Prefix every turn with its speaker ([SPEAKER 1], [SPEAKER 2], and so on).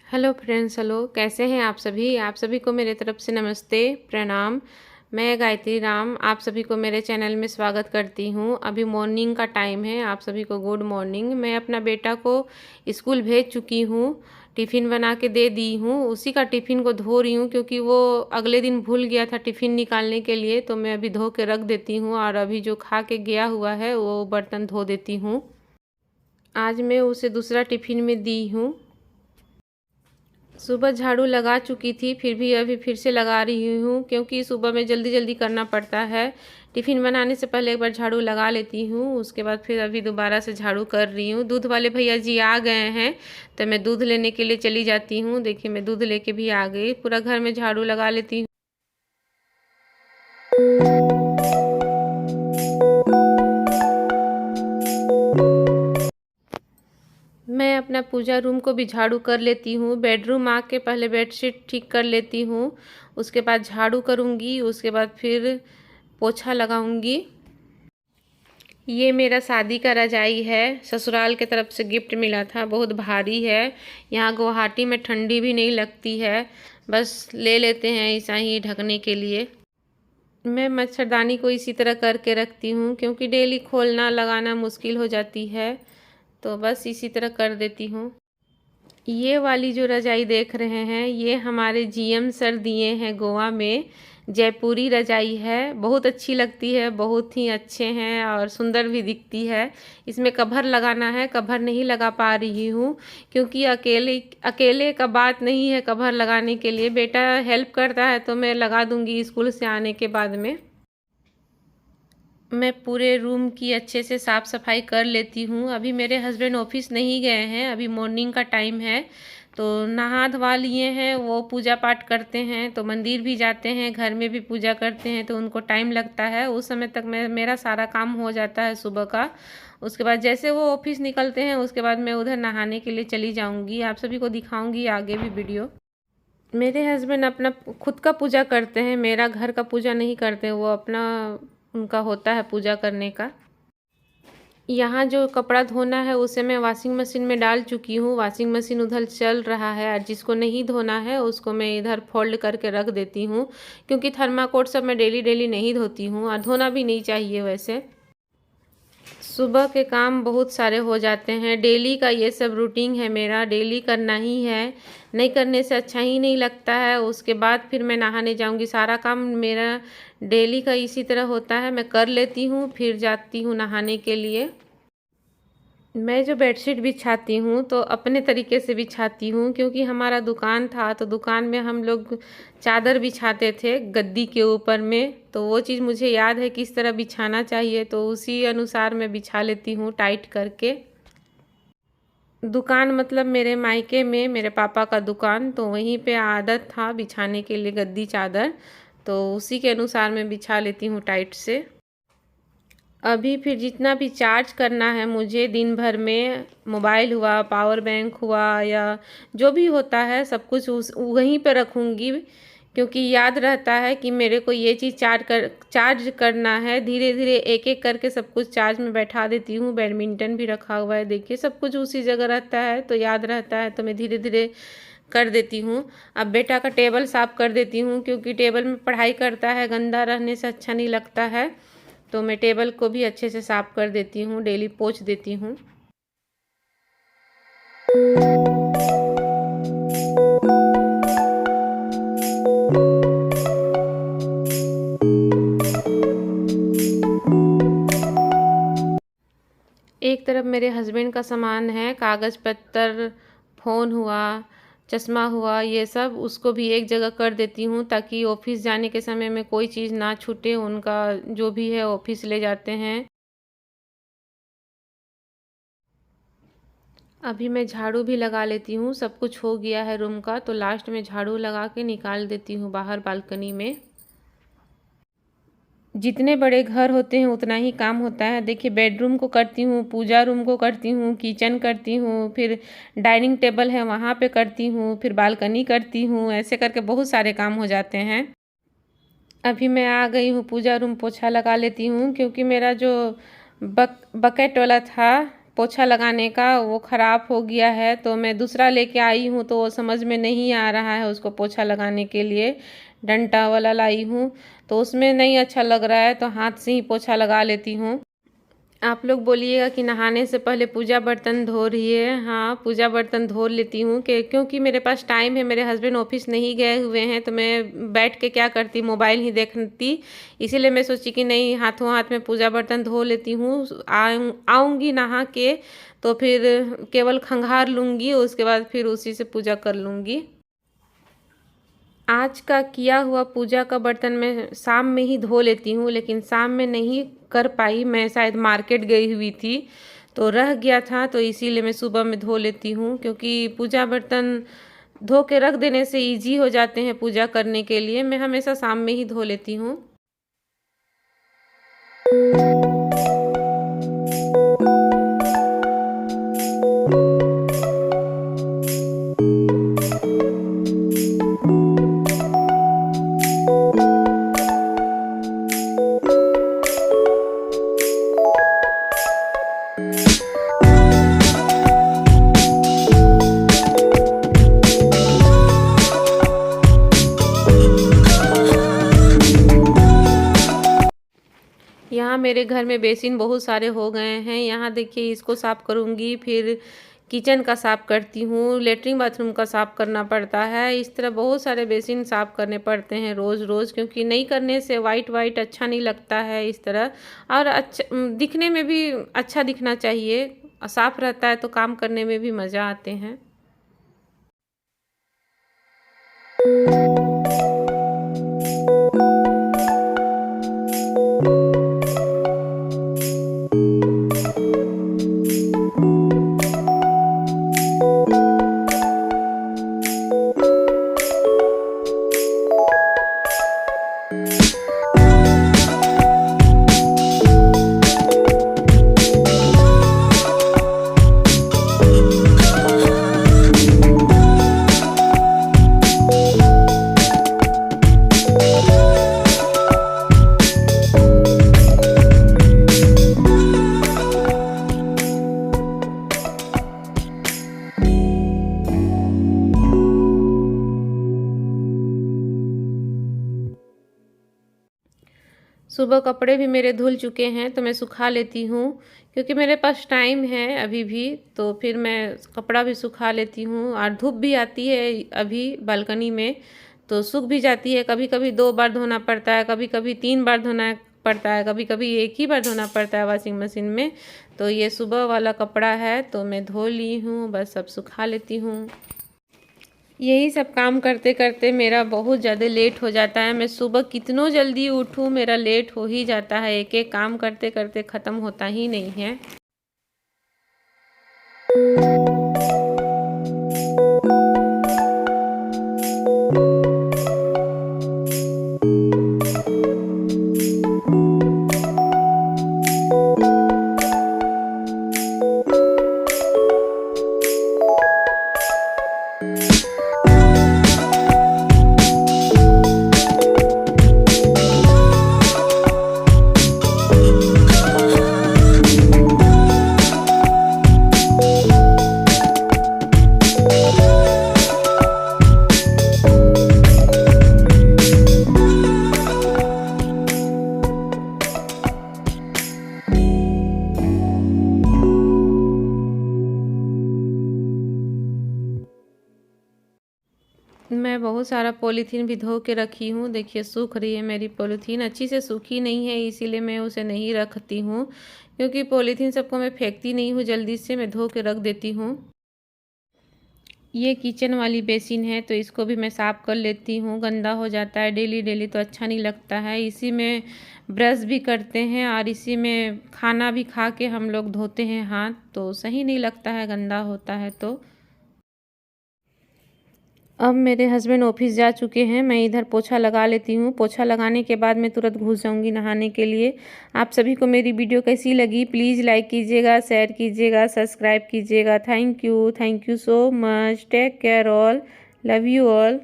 [SPEAKER 1] Hello friends, hello. कैसे हैं आप सभी को मेरे तरफ से नमस्ते, प्रणाम। मैं गायत्री राम आप सभी को मेरे चैनल में स्वागत करती हूँ। अभी मॉर्निंग का टाइम है। आप सभी को गुड मॉर्निंग। मैं अपना बेटा को स्कूल भेज चुकी हूँ, टिफ़िन बना के दे दी हूँ। उसी का टिफ़िन को धो रही हूँ क्योंकि वो अगले दिन भूल गया था टिफ़िन निकालने के लिए, तो मैं अभी धो के रख देती हूँ और अभी जो खा के गया हुआ है वो बर्तन धो देती हूँ। आज मैं उसे दूसरा टिफ़िन में दी हूँ। सुबह झाड़ू लगा चुकी थी, फिर भी अभी फिर से लगा रही हूँ क्योंकि सुबह में जल्दी जल्दी करना पड़ता है। टिफ़िन बनाने से पहले एक बार झाड़ू लगा लेती हूँ, उसके बाद फिर अभी दोबारा से झाड़ू कर रही हूँ। दूध वाले भैया जी आ गए हैं तो मैं दूध लेने के लिए चली जाती हूँ। देखिए, मैं दूध लेके भी आ गई। पूरा घर में झाड़ू लगा लेती हूँ। मैं अपना पूजा रूम को भी झाड़ू कर लेती हूँ। बेडरूम आके पहले बेडशीट ठीक कर लेती हूँ, उसके बाद झाड़ू करूँगी, उसके बाद फिर पोछा लगाऊँगी। ये मेरा शादी का रजाई है, ससुराल के तरफ से गिफ्ट मिला था। बहुत भारी है। यहाँ गुवाहाटी में ठंडी भी नहीं लगती है, बस ले लेते हैं ऐसा ही ढकने के लिए। मैं मच्छरदानी को इसी तरह करके रखती हूँ क्योंकि डेली खोलना लगाना मुश्किल हो जाती है, तो बस इसी तरह कर देती हूँ। ये वाली जो रजाई देख रहे हैं ये हमारे जीएम सर दिए हैं गोवा में। जयपुरी रजाई है, बहुत अच्छी लगती है, बहुत ही अच्छे हैं और सुंदर भी दिखती है। इसमें कवर लगाना है, कवर नहीं लगा पा रही हूँ क्योंकि अकेले अकेले का बात नहीं है कवर लगाने के लिए। बेटा हेल्प करता है तो मैं लगा दूँगी स्कूल से आने के बाद में। मैं पूरे रूम की अच्छे से साफ़ सफाई कर लेती हूँ। अभी मेरे हस्बैंड ऑफिस नहीं गए हैं, अभी मॉर्निंग का टाइम है, तो नहा धवा लिए हैं। वो पूजा पाठ करते हैं तो मंदिर भी जाते हैं, घर में भी पूजा करते हैं, तो उनको टाइम लगता है। उस समय तक मेरा सारा काम हो जाता है सुबह का। उसके बाद जैसे वो ऑफिस निकलते हैं उसके बाद मैं उधर नहाने के लिए चली जाऊँगी। आप सभी को दिखाऊँगी आगे भी वीडियो। मेरे हस्बैंड अपना खुद का पूजा करते हैं, मेरा घर का पूजा नहीं करते। वो अपना उनका होता है पूजा करने का। यहाँ जो कपड़ा धोना है उसे मैं वॉशिंग मशीन में डाल चुकी हूँ। वॉशिंग मशीन उधर चल रहा है और जिसको नहीं धोना है उसको मैं इधर फोल्ड करके रख देती हूँ क्योंकि थर्माकोट सब मैं डेली डेली नहीं धोती हूँ और धोना भी नहीं चाहिए वैसे। सुबह के काम बहुत सारे हो जाते हैं, डेली का ये सब रूटीन है मेरा, डेली करना ही है। नहीं करने से अच्छा ही नहीं लगता है। उसके बाद फिर मैं नहाने जाऊंगी। सारा काम मेरा डेली का इसी तरह होता है, मैं कर लेती हूँ फिर जाती हूँ नहाने के लिए। मैं जो बेडशीट बिछाती हूँ तो अपने तरीके से बिछाती हूँ क्योंकि हमारा दुकान था तो दुकान में हम लोग चादर बिछाते थे गद्दी के ऊपर में, तो वो चीज़ मुझे याद है किस तरह बिछाना चाहिए, तो उसी अनुसार मैं बिछा लेती हूँ टाइट करके। दुकान मतलब मेरे मायके में मेरे पापा का दुकान, तो वहीं पे आदत था बिछाने के लिए गद्दी चादर, तो उसी के अनुसार मैं बिछा लेती हूँ टाइट से। अभी फिर जितना भी चार्ज करना है मुझे दिन भर में, मोबाइल हुआ, पावर बैंक हुआ या जो भी होता है सब कुछ उस वहीं पे रखूँगी क्योंकि याद रहता है कि मेरे को ये चीज़ चार्ज करना है। धीरे धीरे एक एक करके सब कुछ चार्ज में बैठा देती हूँ। बैडमिंटन भी रखा हुआ है, देखिए सब कुछ उसी जगह रहता है तो याद रहता है, तो मैं धीरे धीरे कर देती हूँ। अब बेटा का टेबल साफ़ कर देती हूँ क्योंकि टेबल में पढ़ाई करता है, गंदा रहने से अच्छा नहीं लगता है, तो मैं टेबल को भी अच्छे से साफ़ कर देती हूँ, डेली पोंछ देती हूँ। एक तरफ मेरे हस्बैंड का सामान है, कागज़ पत्तर, फ़ोन हुआ, चश्मा हुआ, ये सब उसको भी एक जगह कर देती हूँ ताकि ऑफिस जाने के समय में कोई चीज़ ना छूटे। उनका जो भी है ऑफिस ले जाते हैं। अभी मैं झाड़ू भी लगा लेती हूँ। सब कुछ हो गया है रूम का, तो लास्ट में झाड़ू लगा के निकाल देती हूँ बाहर बालकनी में। जितने बड़े घर होते हैं उतना ही काम होता है। देखिए, बेडरूम को करती हूँ, पूजा रूम को करती हूँ, किचन करती हूँ, फिर डाइनिंग टेबल है वहाँ पे करती हूँ, फिर बालकनी करती हूँ, ऐसे करके बहुत सारे काम हो जाते हैं। अभी मैं आ गई हूँ पूजा रूम, पोछा लगा लेती हूँ क्योंकि मेरा जो बकेट वाला था पोछा लगाने का वो ख़राब हो गया है, तो मैं दूसरा लेके आई हूँ, तो वो समझ में नहीं आ रहा है उसको पोछा लगाने के लिए। डंडा वाला लाई हूँ, तो उसमें नहीं अच्छा लग रहा है, तो हाथ से ही पोछा लगा लेती हूँ। आप लोग बोलिएगा कि नहाने से पहले पूजा बर्तन धो रही है। हाँ, पूजा बर्तन धो लेती हूँ क्योंकि मेरे पास टाइम है, मेरे हस्बैंड ऑफिस नहीं गए हुए हैं, तो मैं बैठ के क्या करती, मोबाइल ही देखती। इसीलिए मैं सोची कि नहीं, हाथों हाथ में पूजा बर्तन धो लेती हूँ। आऊँगी नहा के तो फिर केवल खंघार लूँगी, उसके बाद फिर उसी से पूजा कर लूँगी। आज का किया हुआ पूजा का बर्तन मैं शाम में ही धो लेती हूँ, लेकिन शाम में नहीं कर पाई, मैं शायद मार्केट गई हुई थी तो रह गया था, तो इसीलिए मैं सुबह में धो लेती हूँ। क्योंकि पूजा बर्तन धो के रख देने से इजी हो जाते हैं पूजा करने के लिए। मैं हमेशा शाम में ही धो लेती हूँ। यहाँ मेरे घर में बेसिन बहुत सारे हो गए हैं। यहाँ देखिए, इसको साफ़ करूँगी, फिर किचन का साफ़ करती हूँ, लेटरिन बाथरूम का साफ़ करना पड़ता है। इस तरह बहुत सारे बेसिन साफ़ करने पड़ते हैं रोज़ रोज़, क्योंकि नहीं करने से वाइट वाइट अच्छा नहीं लगता है इस तरह। और अच्छा दिखने में भी अच्छा दिखना चाहिए, साफ़ रहता है तो काम करने में भी मज़ा आते हैं। सुबह कपड़े भी मेरे धुल चुके हैं, तो मैं सुखा लेती हूँ, क्योंकि मेरे पास टाइम है अभी भी, तो फिर मैं कपड़ा भी सुखा लेती हूँ। और धूप भी आती है अभी बालकनी में, तो सूख भी जाती है। कभी कभी 2 बार धोना पड़ता है, कभी कभी 3 बार धोना पड़ता है, कभी कभी एक ही बार धोना पड़ता है वॉशिंग मशीन में। तो ये सुबह वाला कपड़ा है, तो मैं धो ली हूँ, बस अब सुखा लेती हूँ। यही सब काम करते करते मेरा बहुत ज़्यादा लेट हो जाता है। मैं सुबह कितनों जल्दी उठूँ, मेरा लेट हो ही जाता है। एक एक काम करते करते ख़त्म होता ही नहीं है। मैं बहुत सारा पॉलीथीन भी धो के रखी हूँ। देखिए, सूख रही है मेरी पॉलीथीन, अच्छी से सूखी नहीं है, इसीलिए मैं उसे नहीं रखती हूँ। क्योंकि पॉलीथीन सबको मैं फेंकती नहीं हूँ जल्दी से, मैं धो के रख देती हूँ। ये किचन वाली बेसिन है, तो इसको भी मैं साफ़ कर लेती हूँ। गंदा हो जाता है डेली डेली तो अच्छा नहीं लगता है। इसी में ब्रश भी करते हैं और इसी में खाना भी खा के हम लोग धोते हैं हाथ, तो सही नहीं लगता है, गंदा होता है। तो अब मेरे हस्बैंड ऑफिस जा चुके हैं, मैं इधर पोछा लगा लेती हूँ। पोछा लगाने के बाद मैं तुरंत घुस जाऊँगी नहाने के लिए। आप सभी को मेरी वीडियो कैसी लगी, प्लीज़ लाइक कीजिएगा, शेयर कीजिएगा, सब्सक्राइब कीजिएगा। Thank you so much. Take care all, love you all.